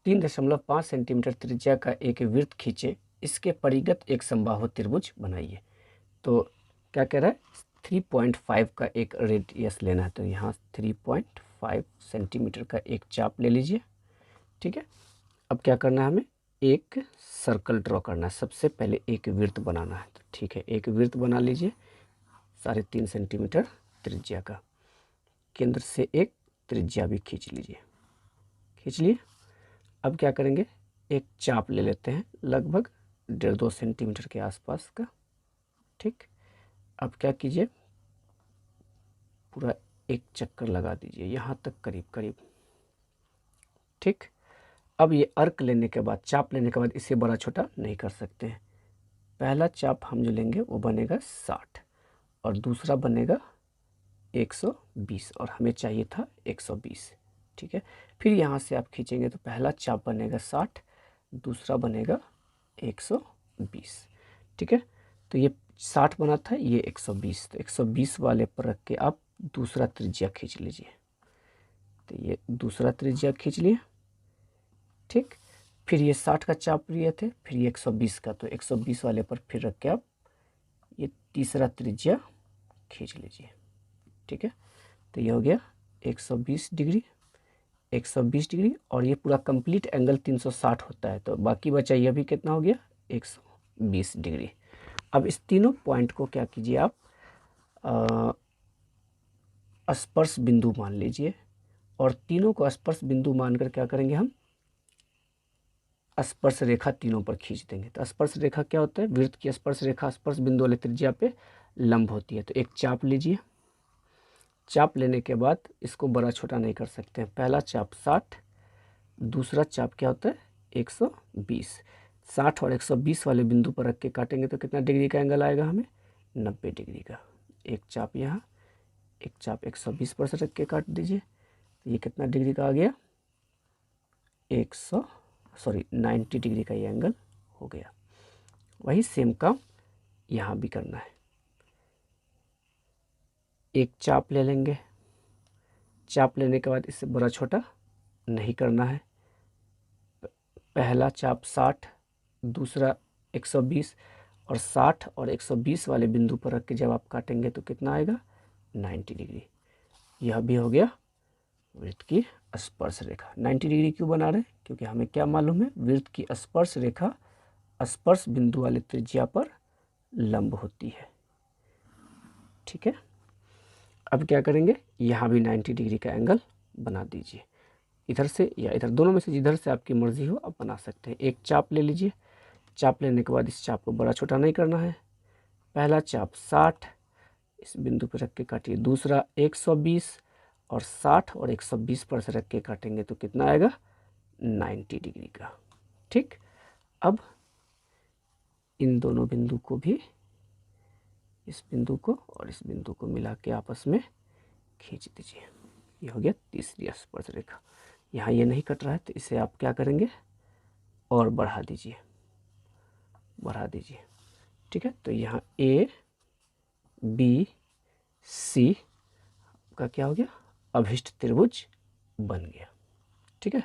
3.5 centimetre त्रिज्या का एक वृत्त खींचे, इसके परिगत एक समबाहु त्रिभुज बनाइए। तो क्या कह रहा है, 3.5 का एक रेडियस लेना है। तो यहाँ 3.5 सेंटीमीटर का एक चाप ले लीजिए। ठीक है, अब क्या करना है, हमें एक सर्कल ड्रॉ करना है। सबसे पहले एक वृत्त बनाना है। तो ठीक है, एक वृत्त बना लीजिए 3.5 सेंटीमीटर त्रिज्या का। केंद्र से एक त्रिज्या भी खींच लीजिए। खींच लिए। अब क्या करेंगे, एक चाप ले लेते हैं लगभग 1.5-2 सेंटीमीटर के आसपास का। ठीक, अब क्या कीजिए, पूरा एक चक्कर लगा दीजिए यहाँ तक करीब करीब। ठीक, अब ये अर्क लेने के बाद, चाप लेने के बाद इसे बड़ा छोटा नहीं कर सकते हैं। पहला चाप हम जो लेंगे वो बनेगा 60 और दूसरा बनेगा 120 और हमें चाहिए था 120। ठीक है, फिर यहाँ से आप खींचेंगे तो पहला चाप बनेगा 60, दूसरा बनेगा 120। ठीक है, तो ये 60 बना था, ये 120। तो 120 वाले पर रख के आप दूसरा त्रिज्या खींच लीजिए। तो ये दूसरा त्रिज्या खींच लिए। ठीक, फिर ये 60 का चाप लिए थे, फिर ये 120 का, तो 120 वाले पर फिर रख के आप ये तीसरा त्रिज्या खींच लीजिए। ठीक है, तो ये हो गया 120 डिग्री, 120 डिग्री, और ये पूरा कंप्लीट एंगल 360 होता है। तो बाकी बचा ये भी कितना हो गया, 120 डिग्री। अब इस तीनों पॉइंट को क्या कीजिए आप, स्पर्श बिंदु मान लीजिए, और तीनों को स्पर्श बिंदु मानकर क्या करेंगे, हम स्पर्श रेखा तीनों पर खींच देंगे। तो स्पर्श रेखा क्या होता है, वृत्त की स्पर्श रेखा स्पर्श बिंदु वाले त्रिज्या पे लंब होती है। तो एक चाप लीजिए। चाप लेने के बाद इसको बड़ा छोटा नहीं कर सकते हैं। पहला चाप 60, दूसरा चाप क्या होता है 120। 60 और 120 वाले बिंदु पर रख के काटेंगे तो कितना डिग्री का एंगल आएगा, हमें 90 डिग्री का। एक चाप यहाँ, एक चाप 120 पर से रख के काट दीजिए। तो ये कितना डिग्री का आ गया, 90 डिग्री का ये एंगल हो गया। वही सेम काम यहाँ भी करना है। एक चाप ले लेंगे। चाप लेने के बाद इससे बड़ा छोटा नहीं करना है। पहला चाप 60, दूसरा 120, और 60 और 120 वाले बिंदु पर रख के जब आप काटेंगे तो कितना आएगा, 90 डिग्री। यह भी हो गया वृत्त की स्पर्श रेखा। 90 डिग्री क्यों बना रहे हैं, क्योंकि हमें क्या मालूम है, वृत्त की स्पर्श रेखा स्पर्श बिंदु वाले त्रिज्या पर लंब होती है। ठीक है, अब क्या करेंगे, यहाँ भी 90 डिग्री का एंगल बना दीजिए। इधर से या इधर, दोनों में से जिधर से आपकी मर्जी हो आप बना सकते हैं। एक चाप ले लीजिए। चाप लेने के बाद इस चाप को बड़ा छोटा नहीं करना है। पहला चाप 60, इस बिंदु पर रख के काटिए। दूसरा 120, और 60 और 120 पर से रख के काटेंगे तो कितना आएगा, 90 डिग्री का। ठीक, अब इन दोनों बिंदु को भी, इस बिंदु को और इस बिंदु को मिला के आपस में खींच दीजिए। ये हो गया तीसरी स्पर्श रेखा। यहाँ ये नहीं कट रहा है तो इसे आप क्या करेंगे, और बढ़ा दीजिए, बढ़ा दीजिए। ठीक है, तो यहाँ ए बी सी का क्या हो गया, अभिष्ट त्रिभुज बन गया। ठीक है।